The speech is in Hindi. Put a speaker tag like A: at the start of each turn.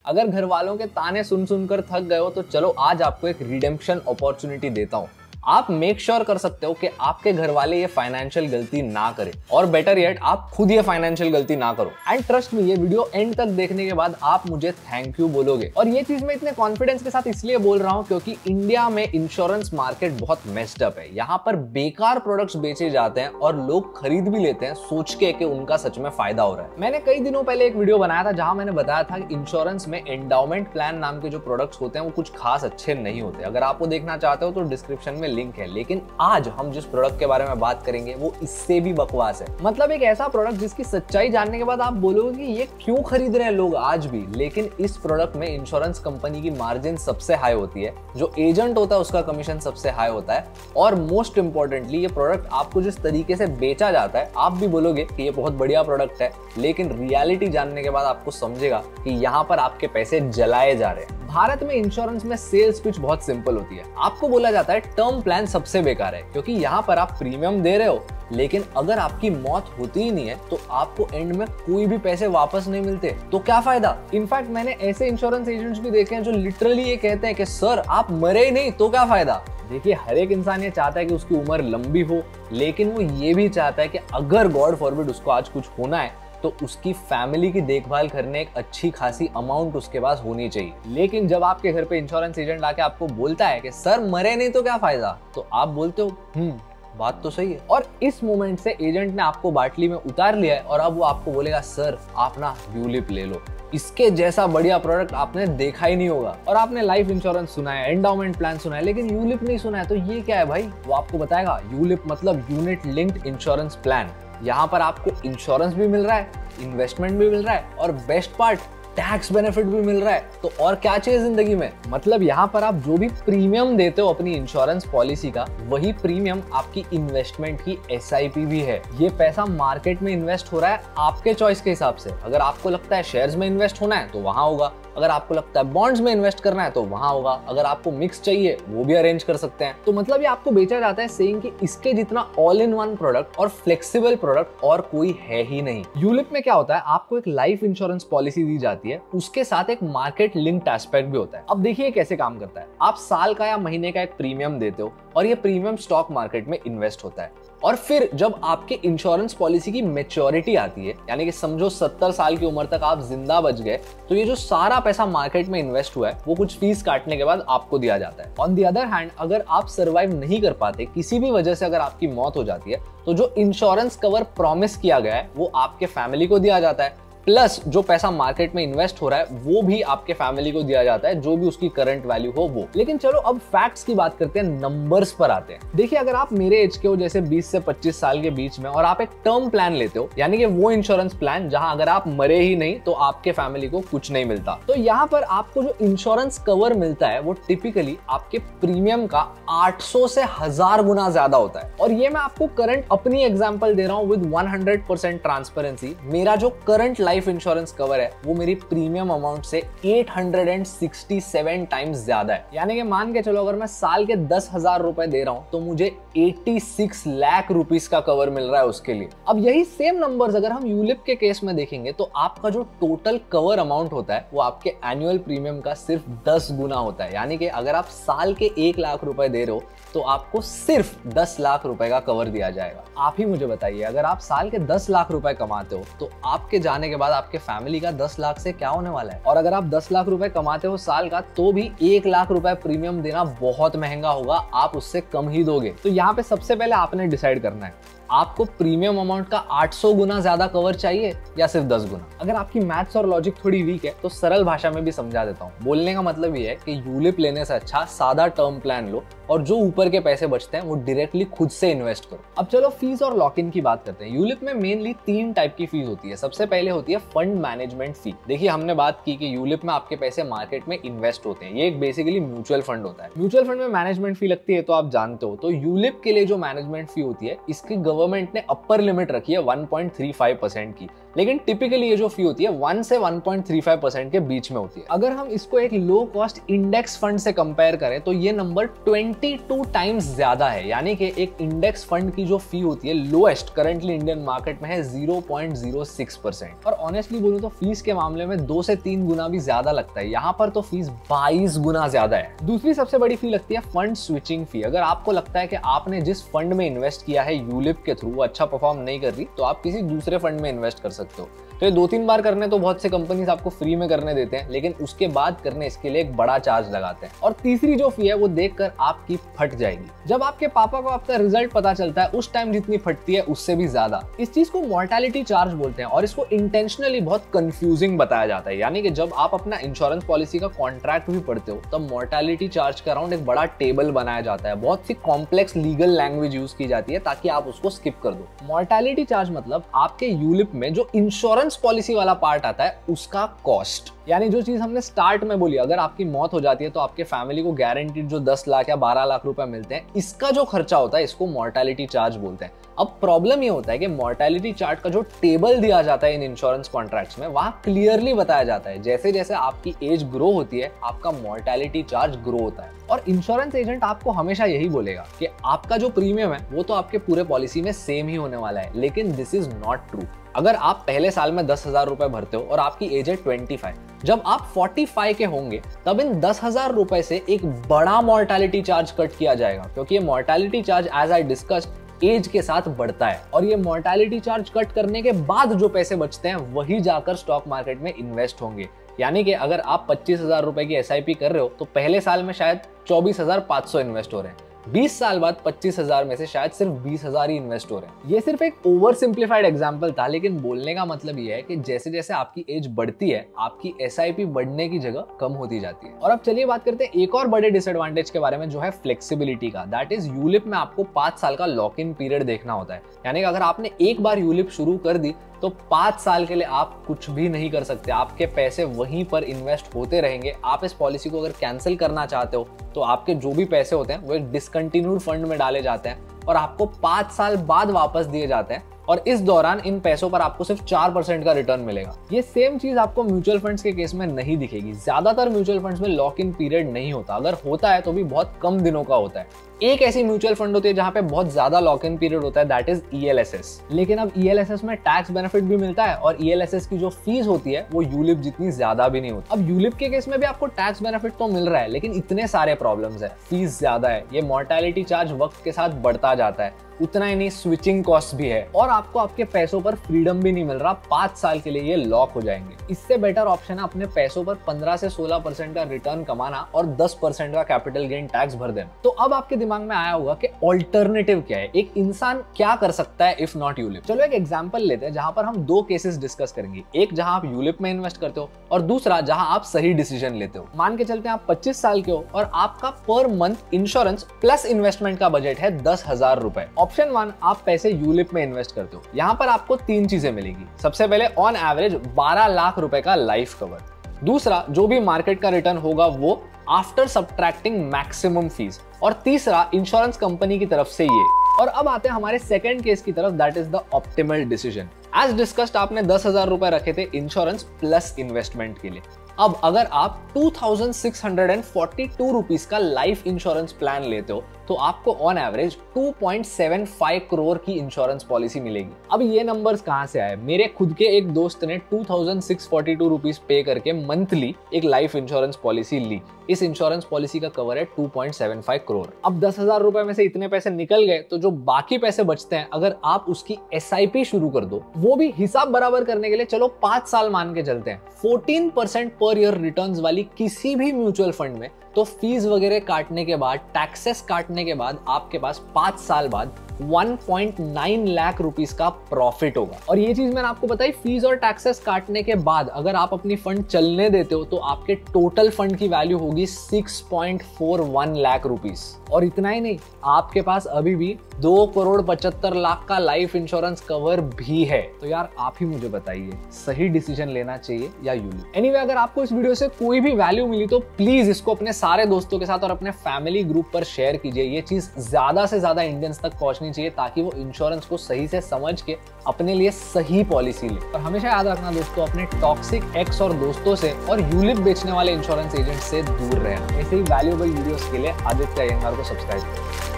A: अगर घर वालों के ताने सुन सुनकर थक गए हो तो चलो आज आपको एक रिडेम्पशन अपॉर्चुनिटी देता हूं। आप मेक श्योर कर सकते हो कि आपके घर वाले ये फाइनेंशियल गलती ना करें, और बेटर येट आप खुद ये फाइनेंशियल गलती ना करो। एंड ट्रस्ट मी, ये वीडियो एंड तक देखने के बाद आप मुझे थैंक यू बोलोगे। और ये चीज मैं इतने कॉन्फिडेंस के साथ इसलिए बोल रहा हूं क्योंकि इंडिया में इंश्योरेंस मार्केट बहुत मेस्ड अप है। यहाँ पर बेकार प्रोडक्ट्स बेचे जाते हैं और लोग खरीद भी लेते हैं सोच के कि उनका सच में फायदा हो रहा है। मैंने कई दिनों पहले एक वीडियो बनाया था जहां मैंने बताया था कि इंश्योरेंस में एंडाउमेंट प्लान नाम के जो प्रोडक्ट्स होते हैं वो कुछ खास अच्छे नहीं होते। अगर आप वो देखना चाहते हो तो डिस्क्रिप्शन में लिंक है। लेकिन आज हम जिस प्रोडक्ट के बारे में बात करेंगे वो इससे भी बकवास है। मतलब एक ऐसा प्रोडक्ट जिसकी सच्चाई जानने के बाद आप बोलोगे कि ये क्यों खरीद रहे हैं लोग आज भी। लेकिन इस प्रोडक्ट में इंश्योरेंस कंपनी की मार्जिन सबसे हाई होती है, जो एजेंट होता है उसका कमीशन सबसे हाई होता है, और मोस्ट इंपॉर्टेंटली ये प्रोडक्ट आपको जिस तरीके से बेचा जाता है आप भी बोलोगे कि ये बहुत बढ़िया प्रोडक्ट है। लेकिन रियलिटी जानने के बाद आपको समझेगा कि यहाँ पर आपके पैसे जलाए जा रहे हैं। भारत में इंश्योरेंस में सेल्स पिच बहुत सिंपल होती है। आपको बोला जाता है टर्म प्लान सबसे बेकार है क्योंकि यहाँ पर आप प्रीमियम दे रहे हो, लेकिन अगर आपकी मौत होती ही नहीं है तो आपको एंड में कोई भी पैसे वापस नहीं मिलते, तो क्या फायदा। इनफैक्ट मैंने ऐसे इंश्योरेंस एजेंट्स भी देखे हैं जो लिटरली ये कहते हैं कि सर आप मरे ही नहीं तो क्या फायदा। देखिए, हर एक इंसान ये चाहता है कि उसकी उम्र लंबी हो, लेकिन वो ये भी चाहता है कि अगर गॉड फॉरबिड उसको आज कुछ होना है तो उसकी फैमिली की देखभाल करने एक अच्छी खासी अमाउंट उसके पास होनी चाहिए। लेकिन जब आपके घर पे इंश्योरेंस एजेंट आके आपको बोलता है कि सर मरे नहीं तो क्या फायदा, तो आप बोलते हो बात तो सही है। और इस मोमेंट से एजेंट ने आपको बाटली में उतार लिया है और अब वो आपको बोलेगा सर आप ना यूलिप ले लो। इसके जैसा बढ़िया प्रोडक्ट आपने देखा ही नहीं होगा। और आपने लाइफ इंश्योरेंस सुना है, एंडाउमेंट प्लान सुना है, लेकिन यूलिप नहीं सुना है। तो ये क्या है भाई, वो आपको बताएगा। यूलिप मतलब यूनिट लिंक्ड इंश्योरेंस प्लान। यहाँ पर आपको इंश्योरेंस भी मिल रहा है, इन्वेस्टमेंट भी मिल रहा है, और बेस्ट पार्ट टैक्स बेनिफिट भी मिल रहा है। तो और क्या चाहिए जिंदगी में। मतलब यहाँ पर आप जो भी प्रीमियम देते हो अपनी इंश्योरेंस पॉलिसी का, वही प्रीमियम आपकी इन्वेस्टमेंट की SIP भी है। ये पैसा मार्केट में इन्वेस्ट हो रहा है आपके चॉइस के हिसाब से। अगर आपको लगता है शेयर्स में इन्वेस्ट होना है तो वहां होगा, अगर आपको लगता है बॉन्ड्स में इन्वेस्ट करना है तो वहां होगा, अगर आपको मिक्स चाहिए वो भी अरेंज कर सकते हैं। तो मतलब ये आपको बेचा जाता है सेइंग कि इसके जितना ऑल इन वन प्रोडक्ट और फ्लेक्सिबल प्रोडक्ट और कोई है ही नहीं। यूलिप में क्या होता है, आपको एक लाइफ इंश्योरेंस पॉलिसी दी जाती है, उसके साथ एक मार्केट लिंक्ड एस्पेक्ट भी होता है। अब देखिए कैसे काम करता है। आप साल का या महीने का एक प्रीमियम देते हो और ये प्रीमियम स्टॉक मार्केट में इन्वेस्ट होता है। और फिर जब आपके इंश्योरेंस पॉलिसी की मैच्योरिटी आती है, यानी कि समझो 70 साल की उम्र तक आप जिंदा बच गए, तो ये जो सारा पैसा मार्केट में इन्वेस्ट हुआ है वो कुछ फीस काटने के बाद आपको दिया जाता है। ऑन द अदर हैंड, अगर आप सर्वाइव नहीं कर पाते किसी भी वजह से, अगर आपकी मौत हो जाती है, तो जो इंश्योरेंस कवर प्रॉमिस किया गया है वो आपके फैमिली को दिया जाता है, प्लस जो पैसा मार्केट में इन्वेस्ट हो रहा है वो भी आपके फैमिली को दिया जाता है, जो भी उसकी करंट वैल्यू हो वो। लेकिन चलो अब फैक्ट्स की बात करते हैं, नंबर्स पर आते हैं। देखिए, अगर आप मेरे एज के हो, जैसे 20 से 25 साल के बीच में, और आप एक टर्म प्लान लेते हो, यानी कि वो इंश्योरेंस प्लान जहां अगर आप मरे ही नहीं तो आपके फैमिली को कुछ नहीं मिलता, तो यहाँ पर आपको जो इंश्योरेंस कवर मिलता है वो टिपिकली आपके प्रीमियम का 800 से 1000 गुना ज्यादा होता है। और ये मैं आपको करंट अपनी एग्जांपल दे रहा हूं विद 100% ट्रांसपेरेंसी। मेरा जो करंट लाइफ इंश्योरेंस कवर है वो मेरी प्रीमियम अमाउंट से 867 टाइम्स ज्यादा है। यानी कि मान के चलो, अगर मैं साल के 10,000 रुपए दे रहा हूं तो मुझे 86 लाख रुपीस का कवर मिल रहा है उसके लिए। अब यही सेम नंबर्स अगर हम यूलिप के केस में देखेंगे तो आपका जो टोटल कवर अमाउंट होता है वो आपके एनुअल प्रीमियम का सिर्फ 10 गुना होता है। यानी कि अगर आप साल के 1 लाख रुपए दे रहे हो तो आपको सिर्फ 10 लाख रुपए का कवर दिया जाएगा। आप ही मुझे बताइए, अगर आप साल के 10 लाख रुपए कमाते हो तो आपके जाने के बाद आपके फैमिली का 10 लाख से क्या होने वाला है। और अगर आप 10 लाख रुपए कमाते हो साल का, तो भी 1 लाख रुपए प्रीमियम देना बहुत महंगा होगा, आप उससे कम ही दोगे। तो यहाँ पे सबसे पहले आपने डिसाइड करना है, आपको प्रीमियम अमाउंट का 800 गुना ज्यादा कवर चाहिए या सिर्फ 10 गुना। अगर आपकी मैथ्स और लॉजिक थोड़ी वीक है तो सरल भाषा में भी समझा देता हूँ। बोलने का मतलब ये है कि यूलिप लेने से अच्छा सादा टर्म प्लान लो और जो ऊपर के पैसे बचते हैं वो डायरेक्टली खुद से इन्वेस्ट करो। अब चलो फीस और लॉक इन की बात करते हैं। यूलिप में मेनली 3 टाइप की फीस होती है। सबसे पहले होती है फंड मैनेजमेंट फी। देखिए, हमने बात की कि यूलिप में आपके पैसे मार्केट में इन्वेस्ट होते हैं, ये एक बेसिकली म्यूचुअल फंड होता है। म्यूचुअल फंड में मैनेजमेंट फी लगती है तो आप जानते हो। तो यूलिप के लिए जो मैनेजमेंट फी होती है, इसकी गवर्नमेंट ने अपर लिमिट रखी है 1.35% की। लेकिन टिपिकली ये जो फी होती है 1 से 1.35% के बीच में होती है। अगर हम इसको एक लो कॉस्ट इंडेक्स फंड से कंपेयर करें तो ये नंबर 22 टाइम्स ज्यादा है, यानी कि एक इंडेक्स फंड की जो फी होती है लोएस्ट करंटली इंडियन मार्केट में है 0.06%। और ऑनेस्टली बोलूं तो फीस के मामले में 2 से 3 गुना भी ज्यादा लगता है, यहाँ पर तो फीस 22 गुना ज्यादा है। दूसरी सबसे बड़ी फी लगती है फंड स्विचिंग फी। अगर आपको लगता है कि आपने जिस फंड में इन्वेस्ट किया है यूलिप के थ्रू अच्छा परफॉर्म नहीं कर रही, तो आप किसी दूसरे फंड में इन्वेस्ट कर सकते हो। तो ये 2-3 बार करने तो बहुत से कंपनीज आपको फ्री में करने देते हैं, लेकिन उसके बाद करने इसके लिए एक बड़ा चार्ज लगाते हैं। और तीसरी जो फी है वो देखकर आपकी फट जाएगी। जब आपके पापा को आपका रिजल्ट पता चलता है उस टाइम जितनी फटती है उससे भी ज्यादा। इस चीज को मोर्टेलिटी चार्ज बोलते हैं और इसको इंटेंशनली बहुत कंफ्यूजिंग बताया जाता है। यानी कि जब आप अपना इंश्योरेंस पॉलिसी का कॉन्ट्रैक्ट भी पढ़ते हो तब मोर्टेलिटी चार्ज के अराउंड एक बड़ा टेबल बनाया जाता है, बहुत सी कॉम्प्लेक्स लीगल लैंग्वेज यूज की जाती है ताकि आप उसको स्किप कर दो। मोर्टेलिटी चार्ज मतलब आपके यूलिप में जो इंश्योरेंस पॉलिसी वाला पार्ट आता है उसका कॉस्ट। यानी जो चीज हमने स्टार्ट में बोली, अगर आपकी मौत हो जाती है तो आपके फैमिली को गारंटीड जो 10 लाख या 12 लाख रुपए मिलते हैं, इसका जो खर्चा होता है इसको मोर्टेलिटी चार्ज बोलते हैं। अब प्रॉब्लम ये होता है कि मोर्टेलिटी चार्ट का जो टेबल दिया जाता है इन इंश्योरेंस कॉन्ट्रैक्ट्स में, वहां क्लियरली बताया जाता है जैसे जैसे आपकी एज ग्रो होती है आपका मोर्टेलिटी चार्ज ग्रो होता है। और इंश्योरेंस एजेंट आपको हमेशा यही बोलेगा कि आपका जो प्रीमियम है वो तो आपके पूरे पॉलिसी में सेम ही होने वाला है, लेकिन दिस इज नॉट ट्रू। अगर आप पहले साल में 10,000 रुपए भरते हो और आपकी एज है 25, जब आप 45 के होंगे तब इन 10,000 रुपए से एक बड़ा मोर्टेलिटी चार्ज कट किया जाएगा, क्योंकि ये mortality charge as I discussed age के साथ बढ़ता है। और ये मोर्टेलिटी चार्ज कट करने के बाद जो पैसे बचते हैं वही जाकर स्टॉक मार्केट में इन्वेस्ट होंगे। यानी कि अगर आप 25,000 रुपए की SIP कर रहे हो तो पहले साल में शायद 24,500 इन्वेस्ट हो रहे हैं, 20 साल बाद 25,000 में से शायद सिर्फ 20,000 ही इन्वेस्ट हो रहे हैं। ये सिर्फ एक ओवर सिंप्लीफाइड एग्जांपल था, लेकिन बोलने का मतलब ये है कि जैसे जैसे आपकी एज बढ़ती है आपकी SIP बढ़ने की जगह कम होती जाती है। और अब चलिए बात करते हैं एक और बड़े डिसएडवांटेज के बारे में, जो है फ्लेक्सिबिलिटी का। दैट इज यूलिप में आपको 5 साल का लॉक इन पीरियड देखना होता है। यानी कि अगर आपने एक बार यूलिप शुरू कर दी तो 5 साल के लिए आप कुछ भी नहीं कर सकते, आपके पैसे वहीं पर इन्वेस्ट होते रहेंगे। आप इस पॉलिसी को अगर कैंसिल करना चाहते हो तो आपके जो भी पैसे होते हैं वो एक डिसकंटिन्यूड फंड में डाले जाते हैं और आपको 5 साल बाद वापस दिए जाते हैं, और इस दौरान इन पैसों पर आपको सिर्फ 4% का रिटर्न मिलेगा। ये सेम चीज आपको म्यूचुअल फंड्स के केस में नहीं दिखेगी। ज्यादातर म्यूचुअल फंड्स में लॉक इन पीरियड नहीं होता, अगर होता है तो भी बहुत कम दिनों का होता है। एक ऐसी म्यूचुअल फंड होती है जहां पे बहुत ज्यादा लॉक इन पीरियड होता है, दैट इज ELSS। लेकिन अब ELSS में टैक्स बेनिफिट भी मिलता है और ELSS की जो फीस होती है वो यूलिप जितनी ज्यादा भी नहीं होती। अब यूलिप के केस में भी आपको टैक्स बेनिफिट तो मिल रहा है, लेकिन इतने सारे प्रॉब्लम्स है, फीस ज्यादा है, ये मोर्टेलिटी चार्ज वक्त के साथ बढ़ता जाता है, उतना ही नहीं स्विचिंग कॉस्ट भी है, और आपको आपके पैसों पर फ्रीडम भी नहीं मिल रहा। 5 साल के लिए ये लॉक हो जाएंगे। इससे बेटर ऑप्शन है अपने पैसों पर 15 से 16% का रिटर्न कमाना और 10% का कैपिटल गेन टैक्स भर देना। तो अब आपके दिमाग में आया होगा कि ऑल्टरनेटिव क्या है, एक इंसान क्या कर सकता है इफ नॉट यूलिप। चलो एक एग्जांपल लेते हैं जहां पर हम 2 केसेस डिस्कस करेंगे, एक जहां आप यूलिप में इन्वेस्ट करते हो और दूसरा जहां आप सही डिसीजन लेते हो। मान के चलते हैं आप 25 साल के हो और आपका per month insurance plus investment का बजट है 10,000 रुपए। ऑप्शन 1, आप पैसे यूलिप में इन्वेस्ट करते हो। यहां पर आपको 3 चीजें मिलेगी। सबसे पहले ऑन एवरेज 12 लाख रुपए का लाइफ कवर, दूसरा जो भी मार्केट का रिटर्न होगा वो आफ्टर सब्ट्रैक्टिंग मैक्सिमम फीस, और तीसरा इंश्योरेंस कंपनी की तरफ से ये। और अब आते हैं हमारे सेकंड केस की तरफ, that is the optimal decision. As discussed आपने 10,000 रुपए रखे थे इंश्योरेंस प्लस इन्वेस्टमेंट के लिए। अब अगर आप 2,642 रुपीज का लाइफ इंश्योरेंस प्लान लेते हो तो आपको ऑन एवरेज 2.75 करोड़ की इंश्योरेंस पॉलिसी मिलेगी। अब ये नंबर्स कहां से आए? मेरे खुद के एक दोस्त ने 2,642 रुपीज पे करके मंथली एक लाइफ इंश्योरेंस पॉलिसी ली। इस इंश्योरेंस पॉलिसी का कवर है 2.75 करोड़। अब 10,000 रुपए में से इतने पैसे निकल गए तो जो बाकी पैसे बचते हैं अगर आप उसकी SIP शुरू कर दो, वो भी हिसाब बराबर करने के लिए चलो 5 साल मान के चलते हैं, 14% पर ईयर रिटर्न्स वाली किसी भी म्यूचुअल फंड में, तो फीस वगैरह काटने के बाद, टैक्सेस काटने के बाद आपके पास 5 साल बाद 1.9 लाख रुपीस का प्रॉफिट होगा। और ये चीज मैंने आपको बताई, फीस और टैक्सेस काटने के बाद अगर आप अपनी फंड चलने देते हो तो आपके टोटल फंड की वैल्यू होगी 6.41 लाख रुपीस। और इतना ही नहीं, आपके पास अभी भी 2,75,00,000 का लाइफ इंश्योरेंस कवर भी है। तो यार आप ही मुझे बताइए, सही डिसीजन लेना चाहिए या यूलिप? एनीवे, अगर आपको इस वीडियो से कोई भी वैल्यू मिली तो प्लीज इसको अपने सारे दोस्तों के साथ और अपने फैमिली ग्रुप पर शेयर कीजिए। ये चीज ज्यादा से ज्यादा इंडियंस तक पहुंचनी चाहिए ताकि वो इंश्योरेंस को सही से समझ के अपने लिए सही पॉलिसी ले। और हमेशा याद रखना दोस्तों, अपने टॉक्सिक एक्स और दोस्तों से और यूलिप बेचने वाले इंश्योरेंस एजेंट से दूर रहना। ऐसे ही वैल्यूएबल वीडियोस के लिए आदित्य अयंगार को सब्सक्राइब करें।